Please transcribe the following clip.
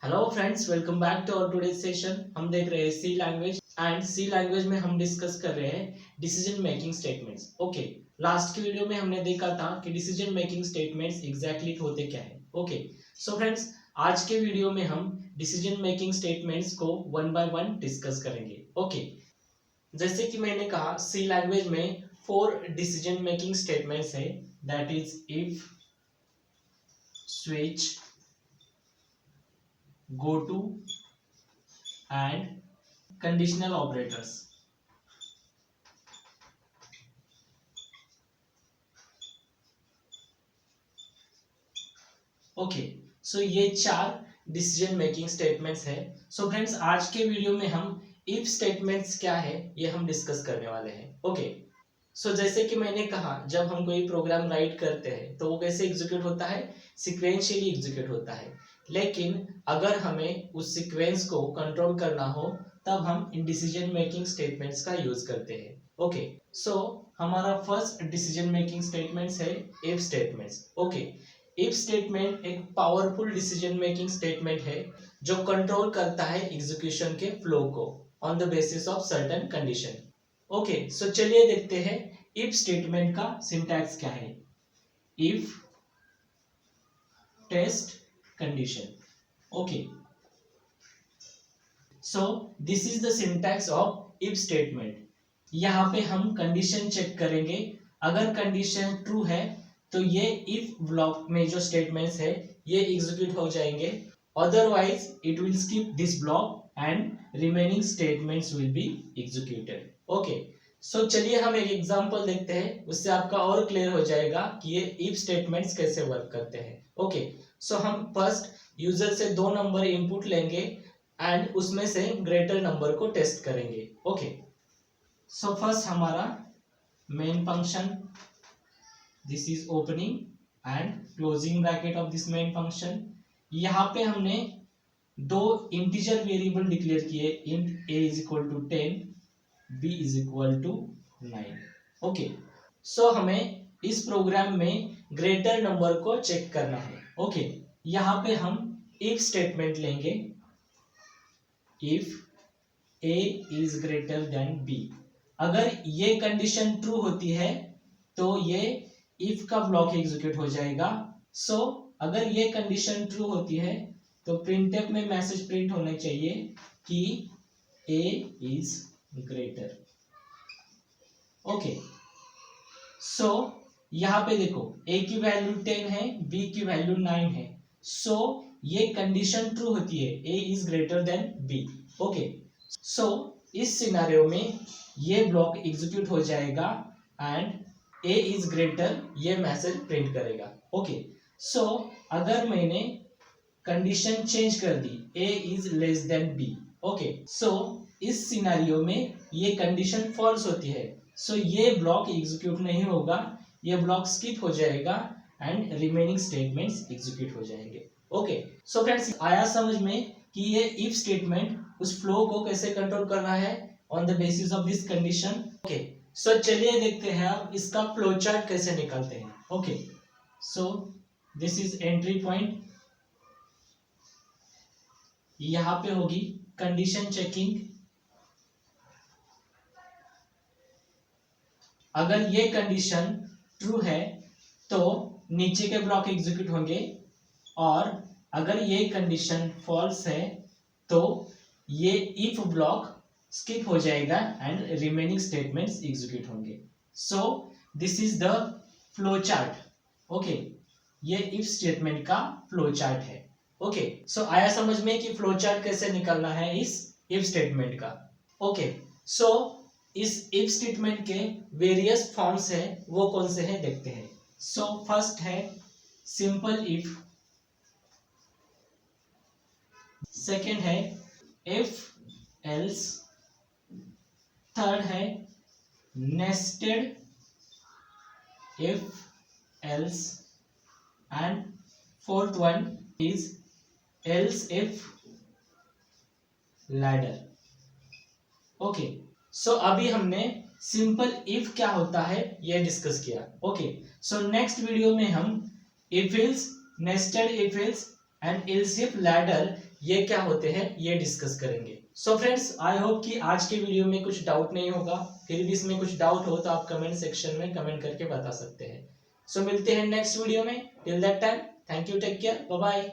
Hello friends, welcome back to our today session. हम देख रहे हैं C language and C language में हम डिस्कस कर रहे हैं decision making statements. Okay, last की वीडियो में हमने देखा था कि डिसीजन मेकिंग स्टेटमेंट्स एग्जैक्टली होते क्या है। ओके, सो फ्रेंड्स, आज के वीडियो में हम डिसीजन मेकिंग स्टेटमेंट्स को वन बाय वन डिस्कस करेंगे। ओके, जैसे कि मैंने कहा सी लैंग्वेज में 4 डिसीजन मेकिंग स्टेटमेंट्स है, that is if, switch, go to and conditional operators। Okay, so ये 4 डिसीजन मेकिंग स्टेटमेंट्स है। सो फ्रेंड्स, आज के वीडियो में हम इफ स्टेटमेंट्स क्या है ये हम डिस्कस करने वाले हैं। ओके, सो जैसे कि मैंने कहा, जब हम कोई प्रोग्राम राइट करते हैं तो वो कैसे एग्जीक्यूट होता है, सिक्वेंशियली एग्जीक्यूट होता है। लेकिन अगर हमें उस सिक्वेंस को कंट्रोल करना हो तब हम इन डिसीजन मेकिंग स्टेटमेंट्स का यूज करते हैं। ओके, सो हमारा फर्स्ट डिसीजन मेकिंग स्टेटमेंट्स है if statements. Okay, if statement एक पावरफुल डिसीजन मेकिंग स्टेटमेंट है जो कंट्रोल करता है एग्जीक्यूशन के फ्लो को on the basis of certain condition. Okay, so चलिए देखते हैं इफ स्टेटमेंट का सिंटैक्स क्या है। If test condition. Okay, so this is the syntax of if statement. यहाँ पे हम कंडीशन चेक करेंगे। अगर कंडीशन ट्रू है तो ये इफ ब्लॉक में जो स्टेटमेंट्स है ये एग्जीक्यूट हो जाएंगे, otherwise it will skip this block and remaining statements will be executed. Okay, so चलिए हम एक एग्जांपल देखते हैं, उससे आपका और क्लियर हो जाएगा कि ये इफ स्टेटमेंट्स कैसे वर्क करते हैं। ओके, सो हम फर्स्ट यूजर से 2 नंबर इनपुट लेंगे एंड उसमें से ग्रेटर नंबर को टेस्ट करेंगे। ओके, सो फर्स्ट हमारा main function, this is opening and closing bracket of this main function. यहाँ पे हमने 2 इंटीजर वेरिएबल डिक्लेयर किए, int a is equal to 10, b is equal to 9। Okay, so हमें इस programme में greater number को check करना है। ओके, यहाँ पे हम इफ स्टेटमेंट लेंगे, if a is greater than b। अगर ये कंडीशन ट्रू होती है तो ये इफ का ब्लॉक एग्जीक्यूट हो जाएगा। सो अगर ये कंडीशन ट्रू होती है तो प्रिंटफ में मैसेज प्रिंट होना चाहिए कि a इज ग्रेटर। ओके, सो यहाँ पे देखो a की वैल्यू 10 है, b की वैल्यू 9 है। सो ये कंडीशन ट्रू होती है, a is greater than b। Okay, so इस सिनेरियो में ये ब्लॉक एग्जीक्यूट हो जाएगा एंड a इज ग्रेटर ये मैसेज प्रिंट करेगा। ओके, सो अगर मैंने कंडीशन चेंज कर दी, a is less than b। Okay, so इस सिनेरियो में ये कंडीशन फॉल्स होती है, सो ये ब्लॉक एग्जीक्यूट नहीं होगा, ये ब्लॉक स्किप हो जाएगा एंड रिमेनिंग स्टेटमेंट्स एग्जीक्यूट हो जाएंगे। ओके, सो फ्रेंड्स, आया समझ में कि ये इफ स्टेटमेंट उस फ्लो को कैसे कंट्रोल कर रहा है on the basis of this condition. Okay, so चलिए देखते हैं अब इसका फ्लो चार्ट कैसे निकालते हैं। Okay, so this is entry point, यहां पे होगी कंडीशन चेकिंग। अगर ये कंडीशन ट्रू है तो नीचे के ब्लॉक एग्जीक्यूट होंगे, और अगर ये कंडीशन फॉल्स है तो ये इफ ब्लॉक स्किप हो जाएगा एंड रिमेनिंग स्टेटमेंट्स एग्जीक्यूट होंगे। सो this is the flow chart. Okay, ये इफ स्टेटमेंट का फ्लो चार्ट है। ओके, सो आया समझ में कि फ्लो चार्ट कैसे निकालना है इस इफ स्टेटमेंट का। ओके, सो इस इफ स्टेटमेंट के वेरियस फॉर्म्स है, वो कौन से हैं देखते हैं। सो फर्स्ट है सिंपल इफ, सेकेंड है इफ एल्स, थर्ड है nested if else, and fourth one is else if ladder. Okay, so अभी हमने सिंपल इफ क्या होता है ये डिस्कस किया। ओके, सो नेक्स्ट वीडियो में हम if else, nested if else and else if ladder ये क्या होते हैं ये डिस्कस करेंगे। सो फ्रेंड्स, आई होप कि आज के वीडियो में कुछ डाउट नहीं होगा। फिर भी इसमें कुछ डाउट हो तो आप कमेंट सेक्शन में कमेंट करके बता सकते हैं। सो मिलते हैं नेक्स्ट वीडियो में। Till that time, thank you, take care, bye bye.